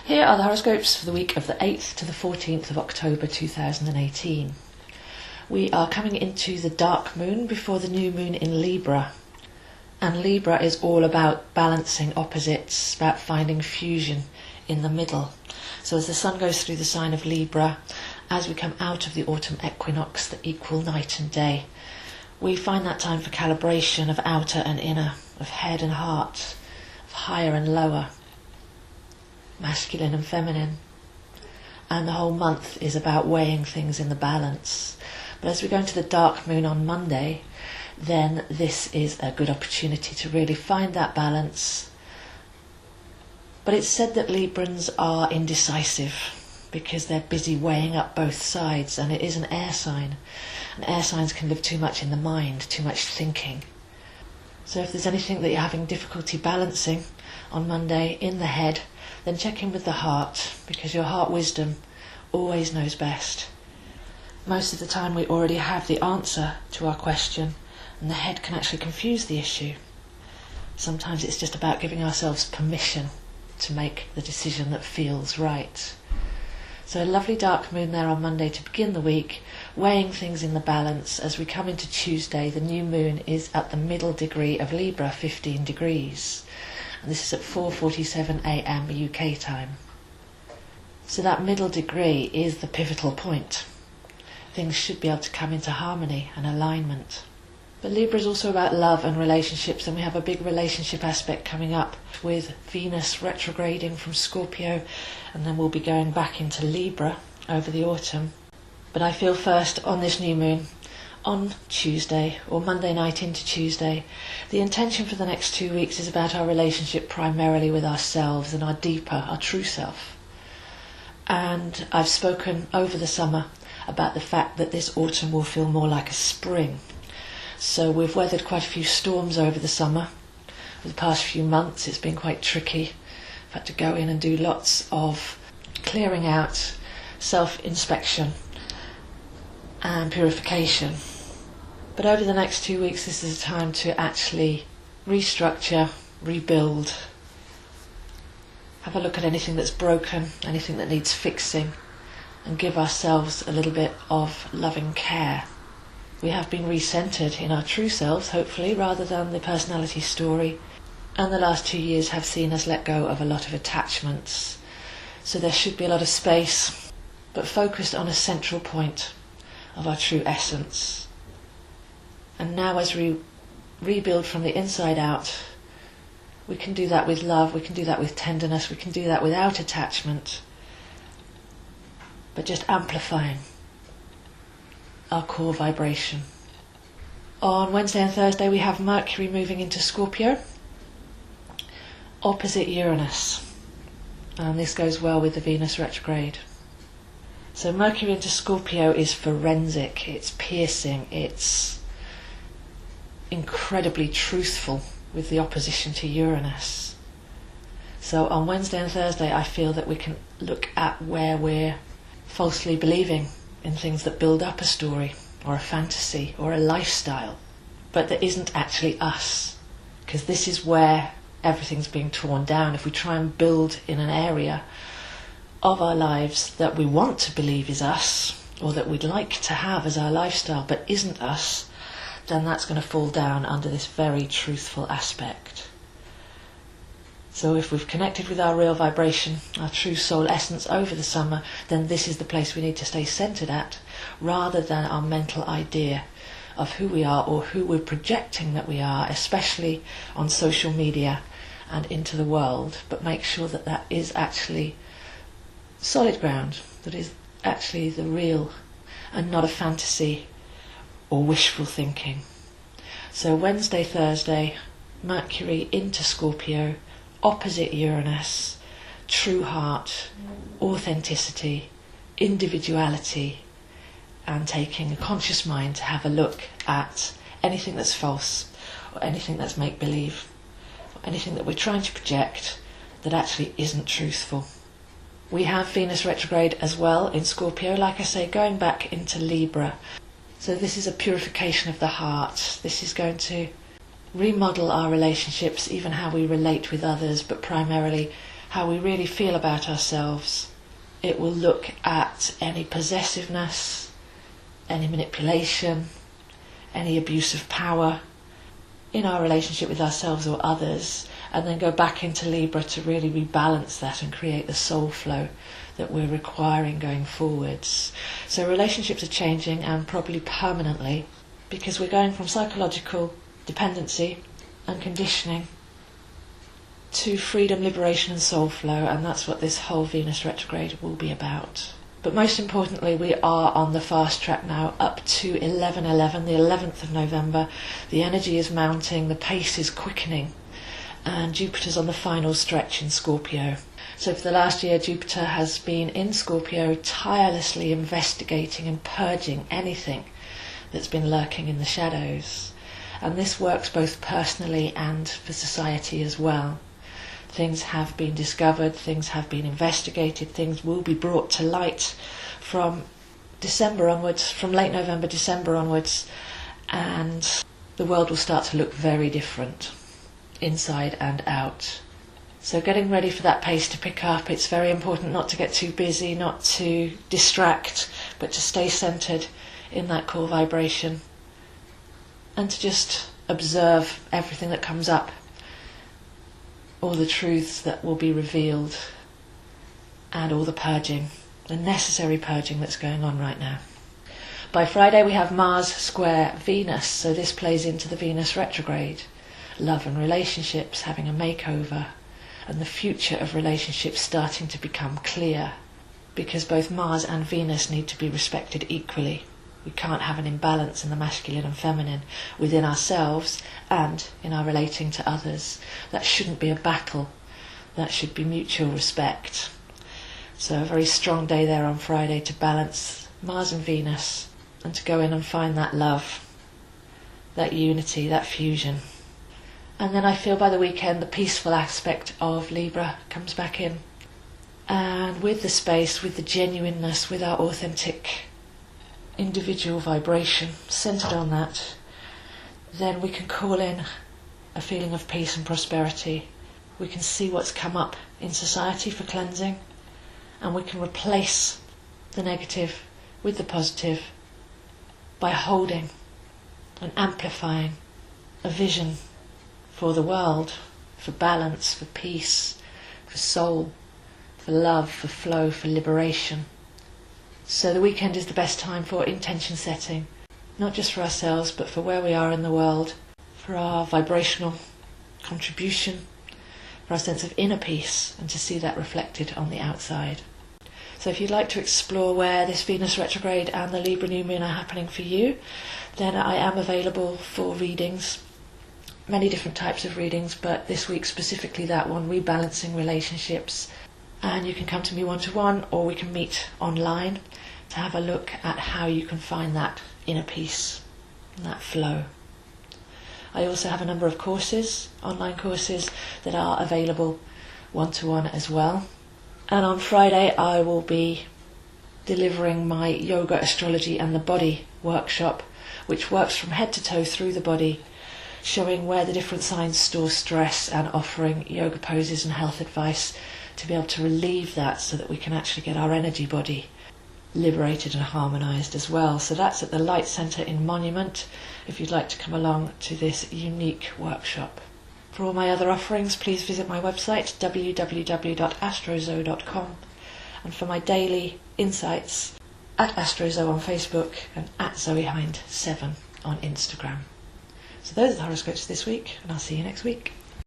Here are the horoscopes for the week of the 8th to the 14th of October 2018. We are coming into the dark moon before the new moon in Libra. And Libra is all about balancing opposites, about finding fusion in the middle. So as the sun goes through the sign of Libra, as we come out of the autumn equinox, the equal night and day, we find that time for calibration of outer and inner, of head and heart, of higher and lower, masculine and feminine. And the whole month is about weighing things in the balance. But as we go into the dark moon on Monday, then this is a good opportunity to really find that balance. But it's said that Librans are indecisive because they're busy weighing up both sides, and it is an air sign. And air signs can live too much in the mind, too much thinking. So if there's anything that you're having difficulty balancing on Monday in the head, then check in with the heart, because your heart wisdom always knows best. Most of the time we already have the answer to our question, and the head can actually confuse the issue. Sometimes it's just about giving ourselves permission to make the decision that feels right. So a lovely dark moon there on Monday to begin the week, weighing things in the balance. As we come into Tuesday, the new moon is at the middle degree of Libra, 15 degrees. And this is at 4:47 a.m. UK time. So that middle degree is the pivotal point. Things should be able to come into harmony and alignment. But Libra is also about love and relationships, and we have a big relationship aspect coming up with Venus retrograding from Scorpio, and then we'll be going back into Libra over the autumn. But I feel first on this new moon, on Tuesday, or Monday night into Tuesday, the intention for the next 2 weeks is about our relationship primarily with ourselves and our deeper, our true self. And I've spoken over the summer about the fact that this autumn will feel more like a spring. So we've weathered quite a few storms over the summer. For the past few months it's been quite tricky. I've had to go in and do lots of clearing out, self-inspection and purification. But over the next 2 weeks this is a time to actually restructure, rebuild, have a look at anything that's broken, anything that needs fixing, and give ourselves a little bit of loving care. We have been recentered in our true selves, hopefully, rather than the personality story. And the last 2 years have seen us let go of a lot of attachments. So there should be a lot of space, but focused on a central point of our true essence. And now as we rebuild from the inside out, we can do that with love, we can do that with tenderness, we can do that without attachment, but just amplifying our core vibration. On Wednesday and Thursday we have Mercury moving into Scorpio, opposite Uranus, and this goes well with the Venus retrograde. So Mercury into Scorpio is forensic, it's piercing, it's incredibly truthful with the opposition to Uranus. So on Wednesday and Thursday I feel that we can look at where we're falsely believing in things that build up a story or a fantasy or a lifestyle, but that isn't actually us, because this is where everything's being torn down. If we try and build in an area of our lives that we want to believe is us, or that we'd like to have as our lifestyle but isn't us, then that's going to fall down under this very truthful aspect. So if we've connected with our real vibration, our true soul essence over the summer, then this is the place we need to stay centered at, rather than our mental idea of who we are or who we're projecting that we are, especially on social media and into the world. But make sure that that is actually solid ground, that is actually the real and not a fantasy or wishful thinking. So Wednesday, Thursday, Mercury into Scorpio, opposite Uranus, true heart, authenticity, individuality, and taking a conscious mind to have a look at anything that's false, or anything that's make-believe, or anything that we're trying to project that actually isn't truthful. We have Venus retrograde as well in Scorpio, like I say, going back into Libra. So this is a purification of the heart. This is going to remodel our relationships, even how we relate with others, but primarily how we really feel about ourselves. It will look at any possessiveness, any manipulation, any abuse of power in our relationship with ourselves or others, and then go back into Libra to really rebalance that and create the soul flow that we're requiring going forwards. So relationships are changing, and probably permanently, because we're going from psychological dependency and conditioning to freedom, liberation and soul flow, and that's what this whole Venus retrograde will be about. But most importantly, we are on the fast track now up to 11/11, the 11th of November. The energy is mounting, the pace is quickening, and Jupiter's on the final stretch in Scorpio. So for the last year, Jupiter has been in Scorpio, tirelessly investigating and purging anything that's been lurking in the shadows. And this works both personally and for society as well. Things have been discovered, things have been investigated, things will be brought to light from December onwards, from late November, December onwards, and the world will start to look very different, inside and out. So getting ready for that pace to pick up. It's very important not to get too busy, not to distract, but to stay centred in that core vibration and to just observe everything that comes up, all the truths that will be revealed, and all the purging, the necessary purging that's going on right now. By Friday we have Mars square Venus, so this plays into the Venus retrograde. Love and relationships having a makeover, and the future of relationships starting to become clear, because both Mars and Venus need to be respected equally. We can't have an imbalance in the masculine and feminine within ourselves and in our relating to others. That shouldn't be a battle. That should be mutual respect. So a very strong day there on Friday to balance Mars and Venus and to go in and find that love, that unity, that fusion. And then I feel by the weekend the peaceful aspect of Libra comes back in. And with the space, with the genuineness, with our authentic individual vibration centered on that, then we can call in a feeling of peace and prosperity. We can see what's come up in society for cleansing, and we can replace the negative with the positive by holding and amplifying a vision for the world, for balance, for peace, for soul, for love, for flow, for liberation. So the weekend is the best time for intention setting, not just for ourselves, but for where we are in the world, for our vibrational contribution, for our sense of inner peace, and to see that reflected on the outside. So if you'd like to explore where this Venus retrograde and the Libra new moon are happening for you, then I am available for readings, many different types of readings, but this week specifically that one, rebalancing relationships. And you can come to me one-to-one, or we can meet online to have a look at how you can find that inner peace and that flow. I also have a number of courses, online courses, that are available one-to-one as well. And on Friday I will be delivering my Yoga, Astrology and the Body workshop, which works from head to toe through the body, showing where the different signs store stress and offering yoga poses and health advice to be able to relieve that so that we can actually get our energy body liberated and harmonised as well. So that's at the Light Centre in Monument if you'd like to come along to this unique workshop. For all my other offerings, please visit my website www.astrozo.com, and for my daily insights, at Astrozo on Facebook and at ZoeHind7 on Instagram. So those are the horoscopes this week, and I'll see you next week.